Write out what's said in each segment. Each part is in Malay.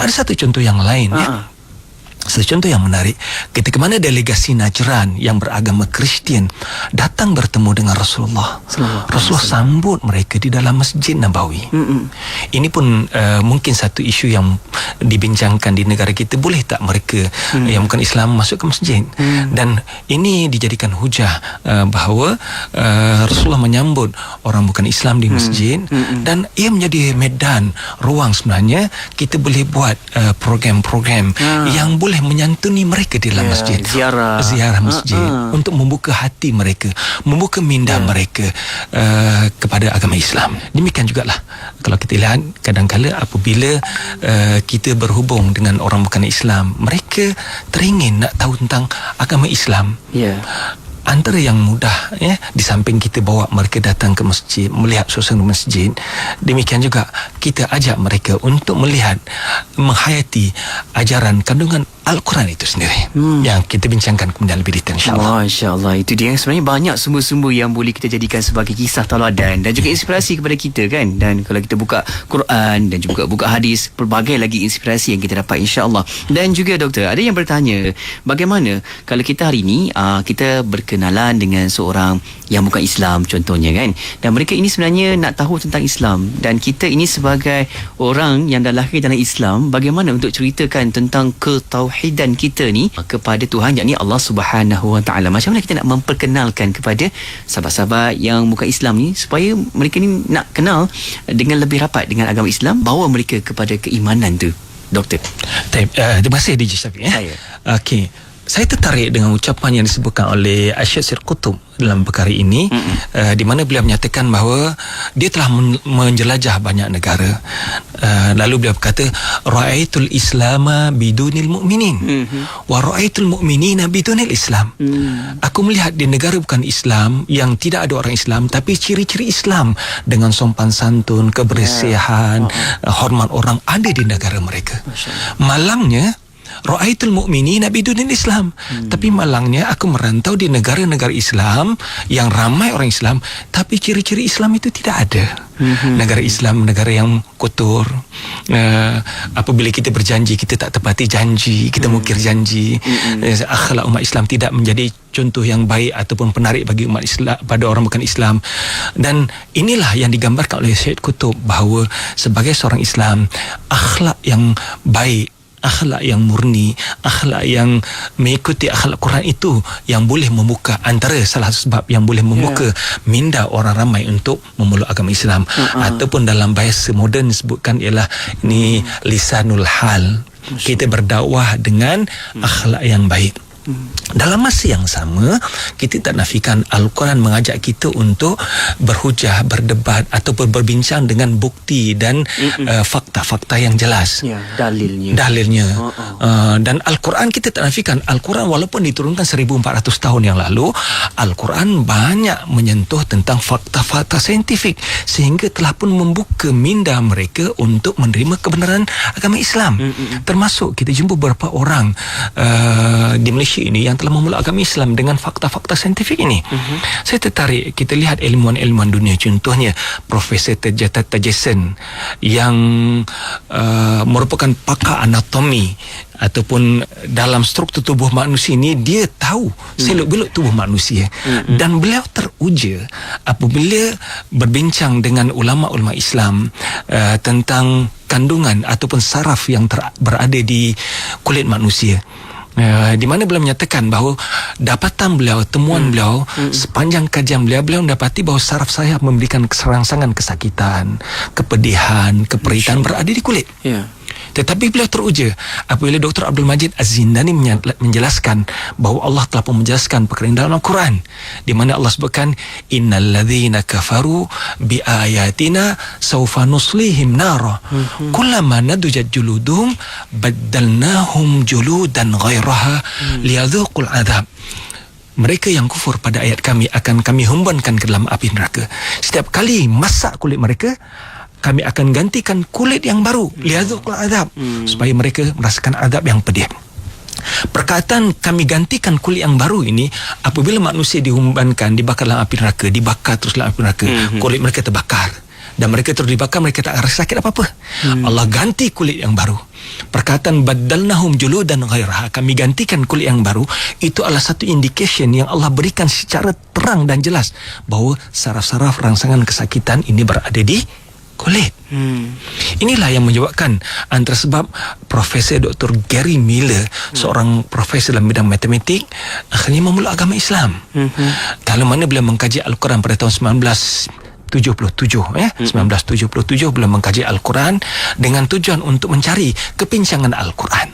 Ada satu contoh yang lain ya. Satu contoh yang menarik, ketika mana delegasi Najran yang beragama Kristian datang bertemu dengan Rasulullah. Rasulullah sambut mereka di dalam Masjid Nabawi. Ini pun mungkin satu isu yang dibincangkan di negara kita. Boleh tak mereka yang bukan Islam masuk ke masjid? Dan ini dijadikan hujah bahawa Rasulullah menyambut orang bukan Islam di masjid, dan ia menjadi medan ruang sebenarnya kita boleh buat program-program yang boleh menyantuni mereka di dalam masjid, ziarah masjid, untuk membuka hati mereka, membuka minda mereka kepada agama Islam. Demikian jugalah kalau kita lihat kadang-kala apabila kita berhubung dengan orang bukan Islam, mereka teringin nak tahu tentang agama Islam. Antara yang mudah ya, di samping kita bawa mereka datang ke masjid, melihat suasana masjid, demikian juga kita ajak mereka untuk melihat, menghayati ajaran kandungan Al-Quran itu sendiri, yang kita bincangkan kemudian lebih detail, insyaAllah. Masya-Allah, itu dia. Sebenarnya banyak sumber-sumber yang boleh kita jadikan sebagai kisah tauladan dan juga inspirasi kepada kita kan. Dan kalau kita buka Quran dan juga buka hadis, pelbagai lagi inspirasi yang kita dapat, insya-Allah. Dan juga doktor, ada yang bertanya, bagaimana kalau kita hari ini kita berkenalan dengan seorang yang bukan Islam contohnya kan, dan mereka ini sebenarnya nak tahu tentang Islam, dan kita ini sebagai orang yang dah lahir dalam Islam, bagaimana untuk ceritakan tentang ketauhidan kita ni kepada Tuhan, yakni Allah Subhanahu Wa Taala. Macam mana kita nak memperkenalkan kepada sahabat-sahabat yang bukan Islam ni supaya mereka ni nak kenal dengan lebih rapat dengan agama Islam, bawa mereka kepada keimanan tu, doktor? Terima kasih DJ Syafiq. Okey, saya tertarik dengan ucapan yang disebutkan oleh Syekh Sir Qutb dalam perkara ini, di mana beliau menyatakan bahawa dia telah menjelajah banyak negara, lalu beliau berkata, ra'aitul islama bidunil mu'minin wa ra'aitul mu'minina bidunil islam. Aku melihat di negara bukan Islam yang tidak ada orang Islam, tapi ciri-ciri Islam dengan sopan santun, kebersihan, hormat orang ada di negara mereka. Malangnya ra'aitul mu'minina bidunil Islam. Tapi malangnya aku merantau di negara-negara Islam yang ramai orang Islam, tapi ciri-ciri Islam itu tidak ada. Negara Islam, negara yang kotor. Apabila kita berjanji, kita tak tepati janji, kita mungkir janji. Akhlak umat Islam tidak menjadi contoh yang baik ataupun penarik bagi umat Islam pada orang bukan Islam. Dan inilah yang digambarkan oleh Syed Qutb, bahawa sebagai seorang Islam, akhlak yang baik, akhlak yang murni, akhlak yang mengikuti akhlak Quran itu yang boleh membuka, antara salah sebab yang boleh membuka minda orang ramai untuk memeluk agama Islam. Ataupun dalam bahasa moden disebutkan ialah ini lisanul hal, kita berdakwah dengan akhlak yang baik. Dalam masa yang sama, kita tak nafikan Al-Quran mengajak kita untuk berhujah, berdebat ataupun berbincang dengan bukti dan fakta-fakta yang jelas, dalilnya. Dan Al-Quran kita tak nafikan, Al-Quran walaupun diturunkan 1400 tahun yang lalu, Al-Quran banyak menyentuh tentang fakta-fakta saintifik, sehingga telah pun membuka minda mereka untuk menerima kebenaran agama Islam. Termasuk kita jumpa beberapa orang di Malaysia ini yang telah memeluk agama Islam dengan fakta-fakta saintifik ini. Saya tertarik, kita lihat ilmuwan-ilmuwan dunia, contohnya Profesor Tajasen yang merupakan pakar anatomi ataupun dalam struktur tubuh manusia ini, dia tahu seluk-beluk tubuh manusia. Dan beliau teruja apabila berbincang dengan ulama-ulama Islam tentang kandungan ataupun saraf yang berada di kulit manusia. Di mana beliau menyatakan bahawa dapatan beliau, temuan beliau, sepanjang kajian beliau mendapati bahawa saraf sayap memberikan serangsangan kesakitan, kepedihan, keperitan berada di kulit. Tetapi beliau teruja apabila Dr. Abdul Majid Az-Zindani menjelaskan bahawa Allah telah menjelaskan perkara ini dalam Al-Quran, di mana Allah sebutkan innal ladzina kafaru bi ayatina sawfa nuslihim nara kullama nadujat juluduhum baddalnahum juludan ghairaha liyadhuqul adzab. Mereka yang kufur pada ayat kami akan kami hembankan ke dalam api neraka. Setiap kali masak kulit mereka, kami akan gantikan kulit yang baru, liyadzuqul azab, supaya mereka merasakan azab yang pedih. Perkataan kami gantikan kulit yang baru ini, apabila manusia dihumbankan, dibakar dalam api neraka, dibakar terus dalam api neraka, kulit mereka terbakar dan mereka terus dibakar, mereka tak rasa sakit apa-apa. Allah ganti kulit yang baru. Perkataan baddalnahum juludan ghairaha, kami gantikan kulit yang baru, itu adalah satu indication yang Allah berikan secara terang dan jelas bahawa saraf-saraf rangsangan kesakitan ini berada di kulit. Inilah yang menyebabkan antara sebab Profesor Dr. Gary Miller, seorang profesor dalam bidang matematik, akhirnya memeluk agama Islam. Dalam mana beliau mengkaji Al-Quran pada tahun 1977 beliau mengkaji Al-Quran dengan tujuan untuk mencari kepincangan Al-Quran.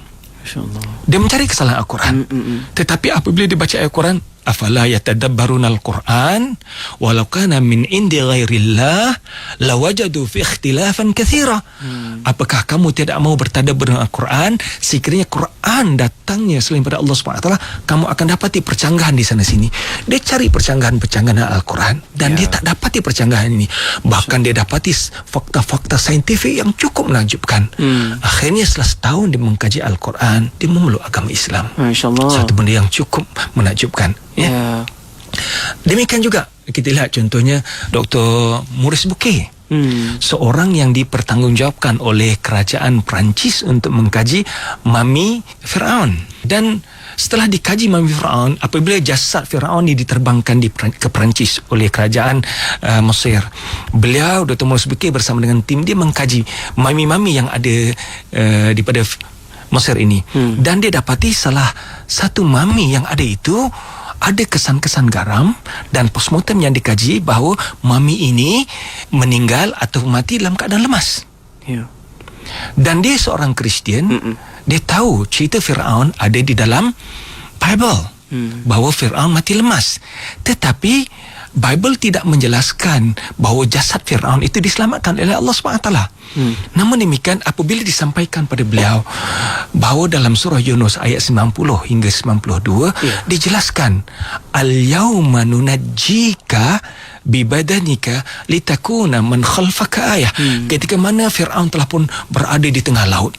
Dia mencari kesalahan Al-Quran. Tetapi apabila dia baca Al-Quran, afala yatadabbaruna al-Quran walau kana min indi ghairillah lawajadu fi ikhtilafan katsira. Apakah kamu tidak mau bertadabbur dengan Al-Quran? Sekiranya Quran datangnya selain pada Allah Subhanahu wa taala, kamu akan dapati percanggahan di sana sini. Dia cari percanggahan Al-Quran dan dia tak dapati percanggahan ini. Bahkan dia dapati fakta-fakta saintifik yang cukup menakjubkan. Akhirnya setelah setahun dia mengkaji Al-Quran, dia memeluk agama Islam. Masya-Allah. Satu benda yang cukup menakjubkan. Ya. Demikian juga kita lihat contohnya Dr. Maurice Bucaille, seorang yang dipertanggungjawabkan oleh kerajaan Perancis untuk mengkaji mami Firaun. Dan setelah dikaji mami Firaun, apabila jasad Firaun ini diterbangkan ke Perancis oleh kerajaan Mesir, beliau Dr. Maurice Bucaille bersama dengan tim dia mengkaji mami-mami yang ada daripada Mesir ini. Dan dia dapati salah satu mami yang ada itu ada kesan-kesan garam, dan postmortem yang dikaji bahawa mami ini meninggal atau mati dalam keadaan lemas. Dan dia seorang Kristian, dia tahu cerita Firaun ada di dalam Bible, bahawa Firaun mati lemas. Tetapi Bible tidak menjelaskan bahawa jasad Firaun itu diselamatkan oleh Allah SWT. Namun demikian, apabila disampaikan pada beliau bahawa dalam surah Yunus ayat 90 hingga 92 dijelaskan al-yawma nunajjika bibadanika litakuna man khalfaka ayah. Ketika mana Firaun telah pun berada di tengah laut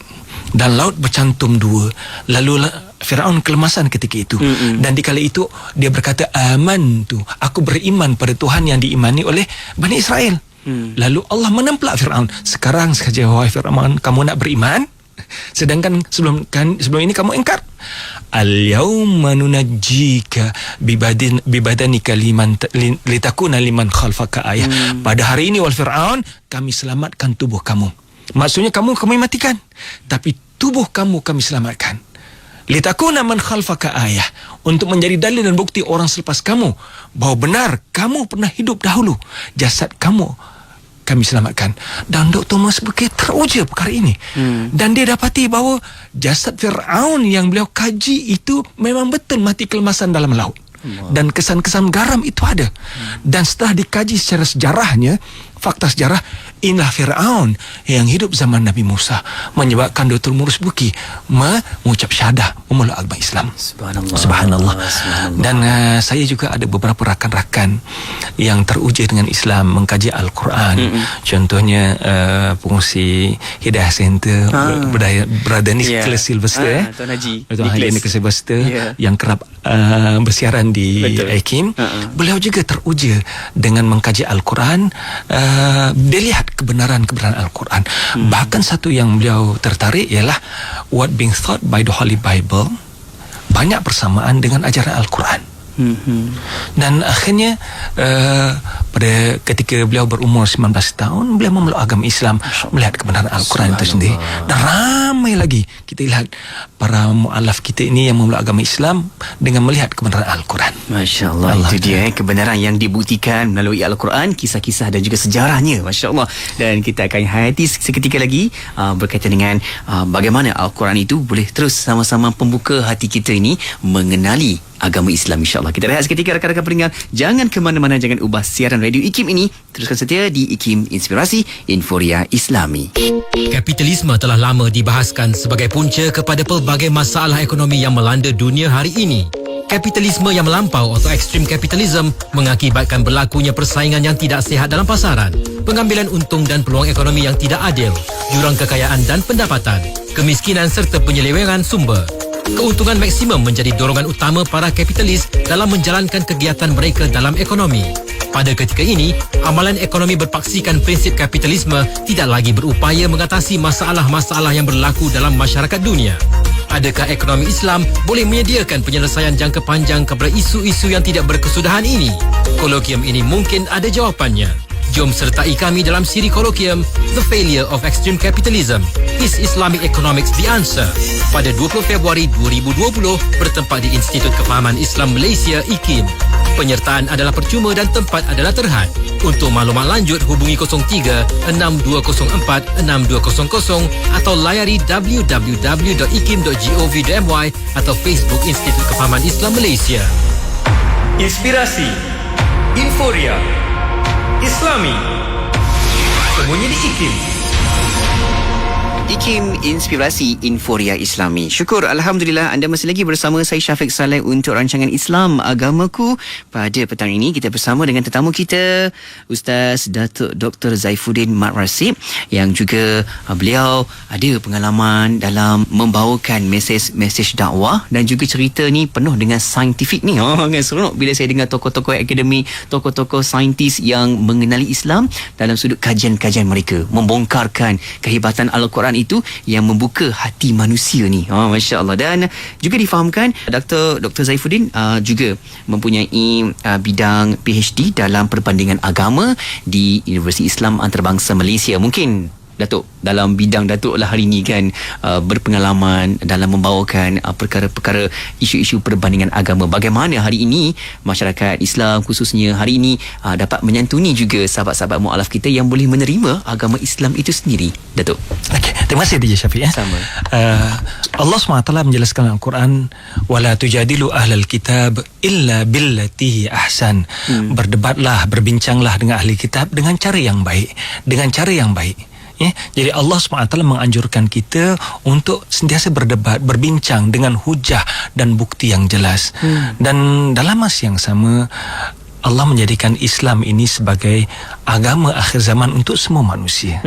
dan laut bercantum dua, lalu Firaun kelemasan ketika itu. Dan dikala itu dia berkata, amantu, aku beriman pada Tuhan yang diimani oleh Bani Israel. Lalu Allah menempelak Firaun, sekarang sahaja wahai Firaun kamu nak beriman, sedangkan sebelum ini kamu ingkar. Al-yawma nunajjika bibadanika litakuna liman khalfaka ayah. Pada hari ini wal Firaun, kami selamatkan tubuh kamu. Maksudnya kami matikan, tapi tubuh kamu kami selamatkan. Litakuna man khalfaka ayah, untuk menjadi dalil dan bukti orang selepas kamu bahawa benar kamu pernah hidup dahulu. Jasad kamu kami selamatkan. Dan Dr. Maurice Bucaille teruja perkara ini. Dan dia dapati bahawa jasad Firaun yang beliau kaji itu memang betul mati kelemasan dalam laut. Dan kesan-kesan garam itu ada. Dan setelah dikaji secara sejarahnya, fakta sejarah, inilah Firaun yang hidup zaman Nabi Musa, menyebabkan Dr. Maurice Bucaille mengucap syahadah, memeluk agama Islam. Subhanallah. Dan saya juga ada beberapa rakan-rakan yang teruja dengan Islam, mengkaji Al-Quran. Contohnya pengurusi Hidayah Center, Brother Nicholas Sylvester, Tuan Haji Nicholas Sylvester, yang kerap bersiaran di IKIM. Beliau juga teruja dengan mengkaji Al-Quran. Dia lihat kebenaran Al-Quran. Bahkan satu yang beliau tertarik ialah what being taught by the Holy Bible banyak persamaan dengan ajaran Al-Quran. Dan akhirnya pada ketika beliau berumur 19 tahun, beliau memeluk agama Islam, melihat kebenaran Al-Quran itu sendiri. Dan ramai lagi kita lihat para mu'alaf kita ini yang memeluk agama Islam dengan melihat kebenaran Al-Quran. Masya Allah, itu dia kebenaran yang dibuktikan melalui Al-Quran, kisah-kisah dan juga sejarahnya. Masya Allah. Dan kita akan hayati seketika lagi berkaitan dengan bagaimana Al-Quran itu boleh terus sama-sama pembuka hati kita ini mengenali agama Islam, insyaAllah. Kita rehat seketika rakan-rakan pendengar. Jangan ke mana-mana, jangan ubah siaran radio IKIM ini. Teruskan setia di IKIM Inspirasi Inforia Islami. Kapitalisme telah lama dibahaskan sebagai punca kepada pelbagai masalah ekonomi yang melanda dunia hari ini. Kapitalisme yang melampau atau ekstrim kapitalisme mengakibatkan berlakunya persaingan yang tidak sihat dalam pasaran, pengambilan untung dan peluang ekonomi yang tidak adil, jurang kekayaan dan pendapatan, kemiskinan serta penyelewengan sumber. Keuntungan maksimum menjadi dorongan utama para kapitalis dalam menjalankan kegiatan mereka dalam ekonomi. Pada ketika ini, amalan ekonomi berpaksikan prinsip kapitalisme tidak lagi berupaya mengatasi masalah-masalah yang berlaku dalam masyarakat dunia. Adakah ekonomi Islam boleh menyediakan penyelesaian jangka panjang kepada isu-isu yang tidak berkesudahan ini? Kolokium ini mungkin ada jawapannya. Jom sertai kami dalam siri kolokium The Failure of Extreme Capitalism. Is Islamic Economics the Answer? Pada 20 Februari 2020 bertempat di Institut Kefahaman Islam Malaysia IKIM. Penyertaan adalah percuma dan tempat adalah terhad. Untuk maklumat lanjut hubungi 03-6204-6200 atau layari www.ikim.gov.my atau Facebook Institut Kefahaman Islam Malaysia. Inspirasi, Inforia, Islami, semuanya di IKIM. IKIM Inspirasi Inforia Islami. Syukur, Alhamdulillah anda masih lagi bersama saya Syafiq Saleh untuk rancangan Islam Agamaku. Pada petang ini kita bersama dengan tetamu kita Ustaz Datuk Dr. Zaifuddin Mat Rasib, yang juga beliau ada pengalaman dalam membawakan mesej dakwah dan juga cerita ni penuh dengan saintifik ni. Kan seronok bila saya dengar tokoh-tokoh akademik, tokoh-tokoh saintis yang mengenali Islam dalam sudut kajian-kajian mereka, membongkarkan kehebatan Al-Quran itu yang membuka hati manusia ni. Masya Allah. Dan juga difahamkan Dr. Zaifuddin juga mempunyai bidang PhD dalam perbandingan agama di Universiti Islam Antarabangsa Malaysia. Mungkin Datuk, dalam bidang Datuk lah hari ini kan berpengalaman dalam membawakan perkara-perkara isu-isu perbandingan agama. Bagaimana hari ini masyarakat Islam khususnya hari ini dapat menyantuni juga sahabat-sahabat mu'alaf kita yang boleh menerima agama Islam itu sendiri, Datuk? Okey, terima kasih DJ Syafiq. Sama. Allah SWT menjelaskan dalam Al-Quran, wala tujadilu ahlal kitab illa billati ahsan. Berdebatlah, berbincanglah dengan ahli kitab dengan cara yang baik, dengan cara yang baik. Jadi Allah SWT menganjurkan kita untuk sentiasa berdebat, berbincang dengan hujah dan bukti yang jelas. Dan dalam masa yang sama, Allah menjadikan Islam ini sebagai agama akhir zaman untuk semua manusia.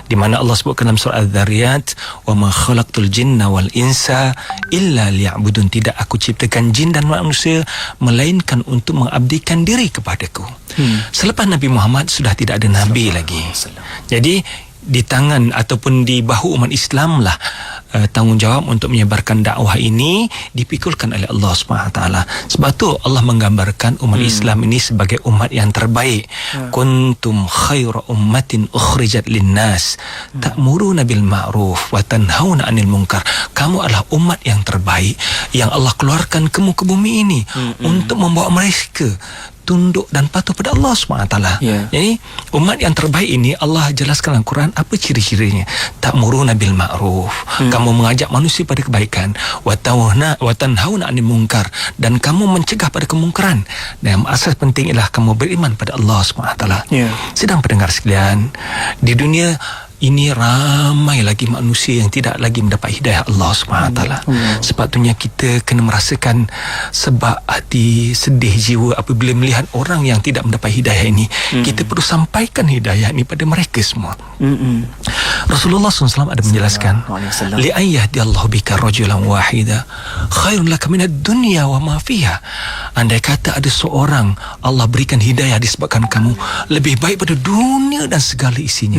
Di mana Allah sebutkan dalam surah Al-Dhariyat, wa ma khalaqtul jinna wal insa illa liya'budun. Tidak aku ciptakan jin dan manusia melainkan untuk mengabdikan diri kepadaku. Selepas Nabi Muhammad sudah tidak ada nabi lagi. Jadi di tangan ataupun di bahu umat Islam lah tanggungjawab untuk menyebarkan dakwah ini dipikulkan oleh Allah SWT. Sebab tu Allah menggambarkan umat Islam ini sebagai umat yang terbaik. Kuntum khaira ummatin ukhrijat linnas ta'muruna bil ma'ruf wa tanhauna 'anil munkar. Kamu adalah umat yang terbaik yang Allah keluarkan ke muka bumi ini untuk membawa mereka tunduk dan patuh pada Allah SWT. Jadi umat yang terbaik ini Allah jelaskan dalam Quran apa ciri-cirinya. Ta'muruna bil ma'ruf, kamu mengajak manusia pada kebaikan, wa tanhauna 'anil munkar, dan kamu mencegah pada kemungkaran. Dan yang asas penting ialah kamu beriman pada Allah SWT. Sedang pendengar sekalian, di dunia ini ramai lagi manusia yang tidak lagi mendapat hidayah Allah SWT. Sepatutnya kita kena merasakan sebab hati, sedih jiwa apabila melihat orang yang tidak mendapat hidayah ini. Kita perlu sampaikan hidayah ini pada mereka semua. Rasulullah SAW ada menjelaskan, li'ayyadiyallahu bika rajulan wahida khairun laka minad dunya wa ma fiha. Andai kata ada seorang Allah berikan hidayah disebabkan kamu, lebih baik pada dunia dan segala isinya.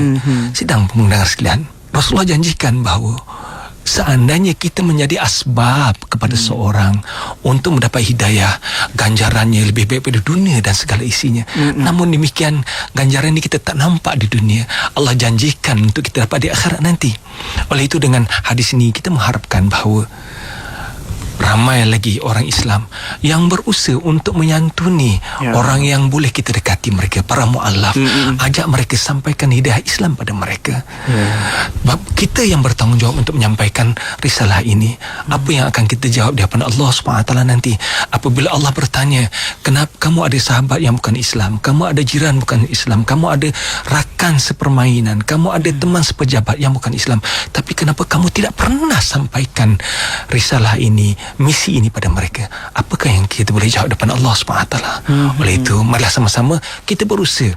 Sedang pendengar sekalian, Rasulullah janjikan bahawa seandainya kita menjadi asbab kepada seorang untuk mendapat hidayah, ganjarannya lebih baik pada dunia dan segala isinya. Namun demikian, ganjaran ini kita tak nampak di dunia. Allah janjikan untuk kita dapat di akhirat nanti. Oleh itu dengan hadis ini kita mengharapkan bahawa ramai lagi orang Islam yang berusaha untuk menyantuni orang yang boleh kita dekati mereka, para mu'alaf, ajak mereka sampaikan hidayah Islam pada mereka. Kita yang bertanggungjawab untuk menyampaikan risalah ini. Apa yang akan kita jawab di hadapan Allah SWT nanti apabila Allah bertanya, kenapa kamu ada sahabat yang bukan Islam, kamu ada jiran bukan Islam, kamu ada rakan sepermainan, kamu ada teman sepejabat yang bukan Islam, tapi kenapa kamu tidak pernah sampaikan risalah ini, misi ini pada mereka? Apakah yang kita boleh jawab depan Allah SWT? Oleh itu, marilah sama-sama kita berusaha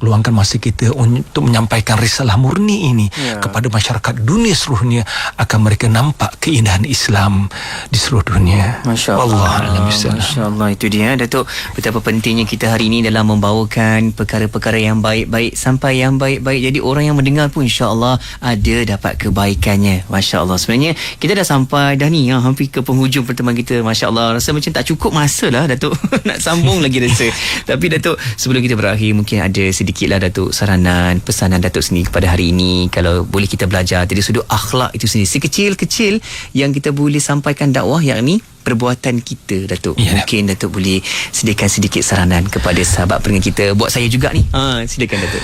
luangkan masa kita untuk menyampaikan risalah murni ini kepada masyarakat dunia seluruhnya, akan mereka nampak keindahan Islam di seluruh dunia. Masya Allah. Masya Allah, itu dia Datuk, betapa pentingnya kita hari ini dalam membawakan perkara-perkara yang baik-baik sampai yang baik-baik. Jadi orang yang mendengar pun insya-Allah ada dapat kebaikannya. Masya Allah. Sebenarnya kita dah sampai dah ni hampir ke penghujung pertemuan kita. Masya Allah, rasa macam tak cukup masa lah Datuk. Nak sambung lagi rasa. Tapi Datuk, sebelum kita berakhir, mungkin ada sedikitlah Datuk saranan, pesanan Datuk sendiri kepada hari ini. Kalau boleh kita belajar dari sudut akhlak itu sendiri, sekecil-kecil yang kita boleh sampaikan dakwah, yakni perbuatan kita Datuk. Mungkin Datuk boleh sediakan sedikit saranan kepada sahabat pendengar kita, buat saya juga ni. Silakan Datuk.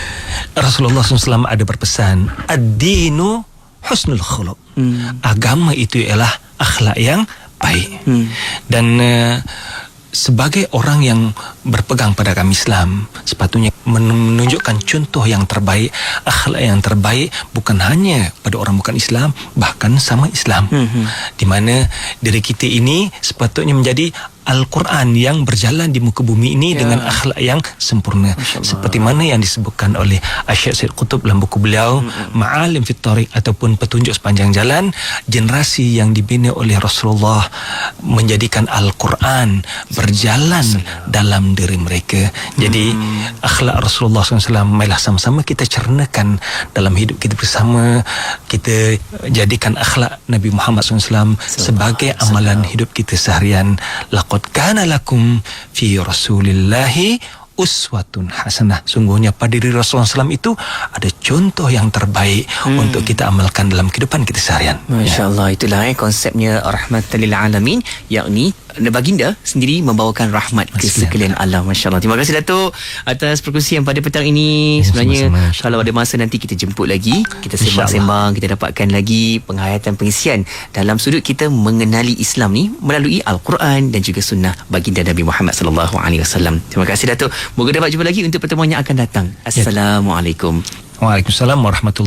Rasulullah SAW ada berpesan, ad-dinu husnul khuluq. Agama itu ialah akhlak yang baik. Dan sebagai orang yang berpegang pada agama Islam, sepatutnya menunjukkan contoh yang terbaik, akhlak yang terbaik, bukan hanya pada orang bukan Islam, bahkan sama Islam. Di mana diri kita ini sepatutnya menjadi Al-Quran yang berjalan di muka bumi ini dengan akhlak yang sempurna, seperti mana yang disebutkan oleh Syekh Sayyid Qutb dalam buku beliau Ma'alim fit Thariq, ataupun petunjuk sepanjang jalan. Generasi yang dibina oleh Rasulullah menjadikan Al-Quran berjalan dalam diri mereka. Jadi akhlak Rasulullah SAW, marilah sama-sama kita cernakan dalam hidup kita bersama. Kita jadikan akhlak Nabi Muhammad SAW sebagai amalan hidup kita seharian. Laqad kana lakum fi Rasulillahi uswatun hasanah. Sungguhnya pada diri Rasulullah SAW itu ada contoh yang terbaik untuk kita amalkan dalam kehidupan kita seharian. Masya Allah, itulah konsepnya rahmatan lil alamin, yakni baginda sendiri membawakan rahmat ke sekalian alam. Masya Allah. Terima kasih Datuk atas perkongsian pada petang ini. Sebenarnya kalau ada masa nanti kita jemput lagi, kita sembang-sembang, kita dapatkan lagi penghayatan pengisian dalam sudut kita mengenali Islam ni melalui Al-Quran dan juga sunnah baginda Nabi Muhammad sallallahu alaihi wasallam. Terima kasih Datuk. Moga dapat jumpa lagi untuk pertemuan yang akan datang. Assalamualaikum. Waalaikumsalam warahmatullahi